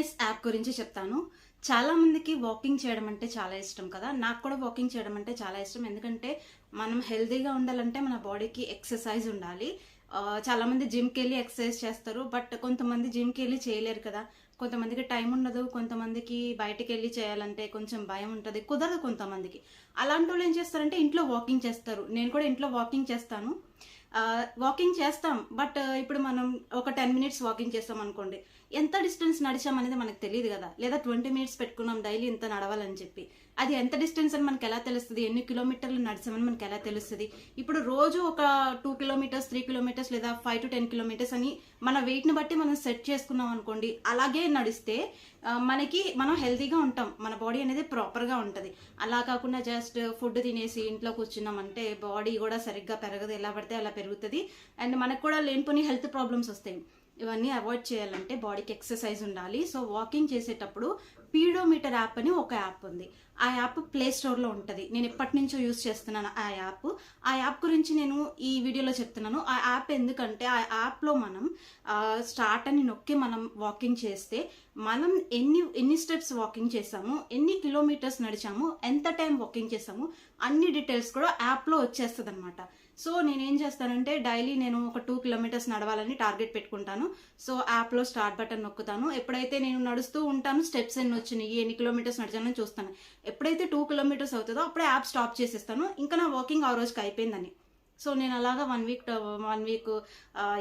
Fitness app గురించి చెప్తాను. చాలా మందికి వాకింగ్ చేయడం అంటే చాలా ఇష్టం కదా. నాకు కూడా వాకింగ్ చేయడం అంటే చాలా ఇష్టం. ఎందుకంటే మనం హెల్తీగా ఉండాలంటే మన బాడీకి ఎక్సర్సైజ్ ఉండాలి. చాలా మంది జిమ్కి వెళ్ళి ఎక్సర్సైజ్ చేస్తారు. బట్ కొంతమంది జిమ్కి వెళ్ళి చేయలేరు కదా. కొంతమందికి టైం ఉండదు. కొంతమందికి బయటికి వెళ్ళి చేయాలంటే కొంచెం భయం ఉంటుంది, కుదరదు కొంతమందికి. అలాంటి వాళ్ళు ఏం చేస్తారంటే ఇంట్లో వాకింగ్ చేస్తారు. నేను కూడా ఇంట్లో వాకింగ్ చేస్తాను. వాకింగ్ చేస్తాం. బట్ ఇప్పుడు మనం ఒక 10 మినిట్స్ వాకింగ్ చేస్తాం అనుకోండి, ఎంత డిస్టెన్స్ నడిచాం అనేది మనకు తెలియదు కదా. లేదా 20 మినిట్స్ పెట్టుకున్నాం డైలీ ఇంత నడవాలని చెప్పి, అది ఎంత డిస్టెన్స్ అని మనకు ఎలా తెలుస్తుంది? ఎన్ని కిలోమీటర్లు నడిచామని మనకు ఎలా తెలుస్తుంది? ఇప్పుడు రోజు ఒక 2 కిలోమీటర్స్, 3 కిలోమీటర్స్ లేదా 5 to 10 కిలోమీటర్స్ అని మన వెయిట్ని బట్టి మనం సెట్ చేసుకున్నాం అనుకోండి, అలాగే నడిస్తే మనం హెల్తీగా ఉంటాం. మన బాడీ అనేది ప్రాపర్గా ఉంటుంది. అలా కాకుండా జస్ట్ ఫుడ్ తినేసి ఇంట్లో కూర్చున్నామంటే బాడీ కూడా సరిగ్గా పెరగదు, ఎలా పడితే అలా పెరుగుతుంది. అండ్ మనకు కూడా లేనిపోని హెల్త్ ప్రాబ్లమ్స్ వస్తాయి. ఇవన్నీ అవాయిడ్ చేయాలంటే బాడీకి ఎక్సర్సైజ్ ఉండాలి. సో వాకింగ్ చేసేటప్పుడు పీడోమీటర్ యాప్ అని ఒక యాప్ ఉంది. ఆ యాప్ ప్లే స్టోర్లో ఉంటుంది. నేను ఎప్పటి నుంచో యూస్ చేస్తున్నాను ఆ యాప్ గురించి నేను ఈ వీడియోలో చెప్తున్నాను. ఆ యాప్ ఎందుకంటే ఆ యాప్లో మనం స్టార్ట్ అని నొక్కి మనం వాకింగ్ చేస్తే మనం ఎన్ని స్టెప్స్ వాకింగ్ చేసాము, ఎన్ని కిలోమీటర్స్ నడిచాము, ఎంత టైం వాకింగ్ చేసాము, అన్ని డీటెయిల్స్ కూడా యాప్లో వచ్చేస్తుంది అనమాట. సో నేనేం చేస్తానంటే డైలీ నేను ఒక 2 కిలోమీటర్స్ నడవాలని టార్గెట్ పెట్టుకుంటాను. సో యాప్లో స్టార్ట్ బటన్ నొక్కుతాను. ఎప్పుడైతే నేను నడుస్తూ ఉంటాను, స్టెప్స్ ఎన్ని వచ్చినాయి, ఎన్ని కిలోమీటర్స్ నడిచానని చూస్తాను. ఎప్పుడైతే 2 కిలోమీటర్స్ అవుతుందో అప్పుడే యాప్ స్టాప్ చేసేస్తాను. ఇంకా నా వాకింగ్ ఆ రోజుకి అయిపోయిందని. సో నేను అలాగా 1 వీక్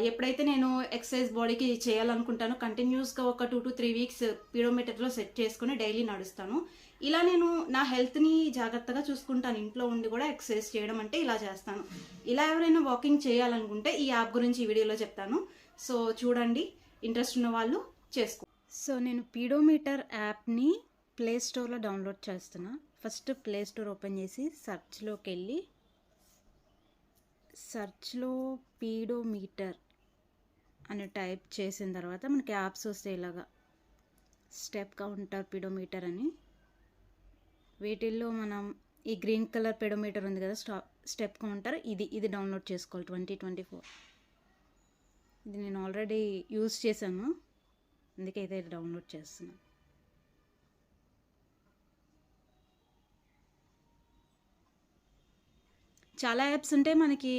ఎప్పుడైతే నేను ఎక్సర్సైజ్ బాడీకి చేయాలనుకుంటానో కంటిన్యూస్గా ఒక 2 to 3 వీక్స్ పీడోమీటర్లో సెట్ చేసుకుని డైలీ నడుస్తాను. ఇలా నేను నా హెల్త్ని జాగ్రత్తగా చూసుకుంటాను. ఇంట్లో ఉండి కూడా ఎక్సర్సైజ్ చేయడం అంటే ఇలా చేస్తాను. ఇలా ఎవరైనా వాకింగ్ చేయాలనుకుంటే ఈ యాప్ గురించి ఈ వీడియోలో చెప్తాను. సో చూడండి, ఇంట్రెస్ట్ ఉన్న వాళ్ళు చేసుకో. సో నేను పీడోమీటర్ యాప్ని ప్లే స్టోర్లో డౌన్లోడ్ చేస్తున్నా. ఫస్ట్ ప్లే స్టోర్ ఓపెన్ చేసి సర్చ్లోకి వెళ్ళి సర్చ్లో పీడోమీటర్ అని టైప్ చేసిన తర్వాత మనకి యాప్స్ వస్తాయి. ఇలాగా స్టెప్ కౌంటర్, పీడోమీటర్ అని. వీటిల్లో మనం ఈ గ్రీన్ కలర్ పీడోమీటర్ ఉంది కదా, స్టెప్ కౌంటర్, ఇది డౌన్లోడ్ చేసుకోవాలి. 2024 ఇది నేను ఆల్రెడీ యూజ్ చేశాను, అందుకే ఇదే డౌన్లోడ్ చేస్తున్నాను. చాలా యాప్స్ ఉంటే మనకి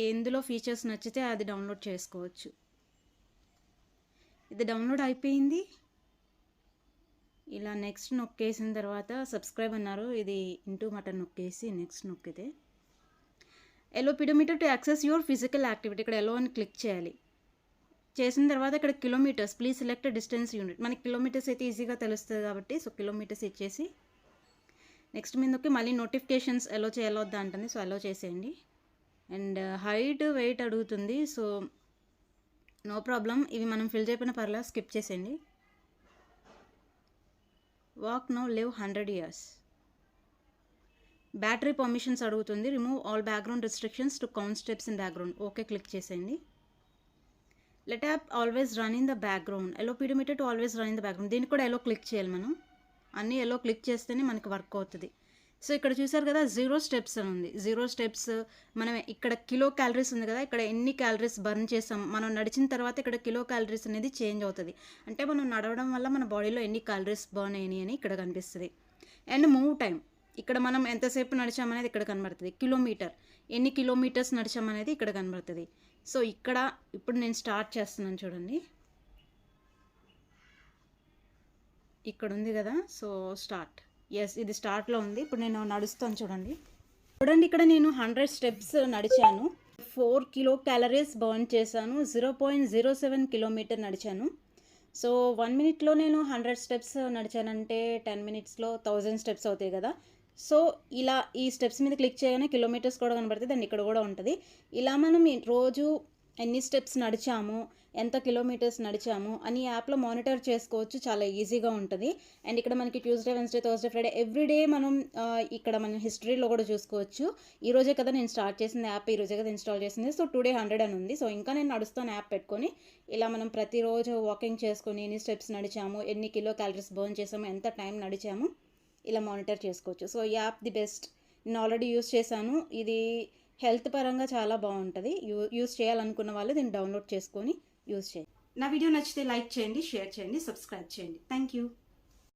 ఎందులో ఫీచర్స్ నచ్చితే అది డౌన్లోడ్ చేసుకోవచ్చు. ఇది డౌన్లోడ్ అయిపోయింది. ఇలా నెక్స్ట్ నొక్కేసిన తర్వాత సబ్స్క్రైబ్ అన్నారు, ఇది ఇంటూ మటన్ నొక్కేసి నెక్స్ట్ నొక్కితే allow pedometer to access your physical activity, ఇక్కడ ఎలో అని క్లిక్ చేయాలి. చేసిన తర్వాత ఇక్కడ kilometres, please select distance unit. మనకి కిలోమీటర్స్ అయితే ఈజీగా తెలుస్తుంది కాబట్టి సో కిలోమీటర్స్ ఇచ్చేసి నెక్స్ట్ మీదకి మళ్ళీ నోటిఫికేషన్స్ ఎలో చేయవద్దా అంటుంది. సో ఎలో చేసేయండి. అండ్ హైట్, వెయిట్ అడుగుతుంది. సో నో ప్రాబ్లం, ఇవి మనం ఫిల్ చేయకపోయినా పర్లేదు, స్కిప్ చేసేయండి. Walk no live 100 years. Battery permissions అడుగుతుంది. Remove all background restrictions to count steps in background. Okay click చేసేయండి. Let app always run in the background. Allow pedometer to always run in the background. దీనికి కూడా ఎలో click చేయాలి మనం. అన్నీ ఎలో click చేస్తేనే మనకి work అవుతుంది. సో ఇక్కడ చూసారు కదా 0 స్టెప్స్ అని ఉంది. 0 స్టెప్స్ మనం ఇక్కడ కిలో క్యాలరీస్ ఉంది కదా, ఇక్కడ ఎన్ని క్యాలరీస్ బర్న్ చేసాం, మనం నడిచిన తర్వాత ఇక్కడ కిలో క్యాలరీస్ అనేది చేంజ్ అవుతుంది. అంటే మనం నడవడం వల్ల మన బాడీలో ఎన్ని క్యాలరీస్ బర్న్ అయినాయి అని ఇక్కడ కనిపిస్తుంది. అండ్ మూవ్ టైం, ఇక్కడ మనం ఎంతసేపు నడిచామనేది ఇక్కడ కనబడుతుంది. కిలోమీటర్, ఎన్ని కిలోమీటర్స్ నడిచామనేది ఇక్కడ కనబడుతుంది. సో ఇప్పుడు నేను స్టార్ట్ చేస్తున్నాను చూడండి, ఇక్కడ ఉంది కదా. సో స్టార్ట్, ఎస్ ఇది స్టార్ట్లో ఉంది. ఇప్పుడు నేను నడుస్తాను చూడండి. ఇక్కడ నేను 100 స్టెప్స్ నడిచాను, 4 కిలో క్యాలరీస్ బర్న్ చేశాను, 0.07 కిలోమీటర్ నడిచాను. సో 1 మినిట్లో నేను 100 స్టెప్స్ నడిచానంటే 10 మినిట్స్లో 1000 స్టెప్స్ అవుతాయి కదా. సో ఇలా ఈ స్టెప్స్ మీద క్లిక్ చేయగానే కిలోమీటర్స్ కూడా కనబడుతుంది అండ్ ఇక్కడ కూడా ఉంటుంది. ఇలా మనం రోజు ఎన్ని స్టెప్స్ నడిచాము, ఎంత కిలోమీటర్స్ నడిచాము అని యాప్లో మానిటర్ చేసుకోవచ్చు. చాలా ఈజీగా ఉంటుంది. అండ్ ఇక్కడ మనకి Tuesday, Wednesday, Thursday, Friday everyday మనం ఇక్కడ మనం హిస్టరీలో కూడా చూసుకోవచ్చు. ఈ రోజే కదా నేను స్టార్ట్ చేసింది యాప్, ఈ రోజే కదా ఇన్స్టాల్ చేసింది. సో టుడే 100 అని ఉంది. సో ఇంకా నేను నడుస్తాను యాప్ పెట్టుకొని. ఇలా మనం ప్రతిరోజు వాకింగ్ చేసుకొని ఎన్ని స్టెప్స్ నడిచాము, ఎన్ని కిలో క్యాలరీస్ బర్న్ చేసాము, ఎంత టైం నడిచాము ఇలా మానిటర్ చేసుకోవచ్చు. సో ఈ యాప్ ది బెస్ట్. నేను ఆల్రెడీ యూస్ చేశాను. ఇది హెల్త్ పరంగా చాలా బాగుంటుంది. యూస్ చేయాలనుకున్న వాళ్ళు దీన్ని డౌన్లోడ్ చేసుకొని యూస్ చేయండి. నా వీడియో నచ్చితే లైక్ చేయండి, షేర్ చేయండి, సబ్స్క్రైబ్ చేయండి. Thank you.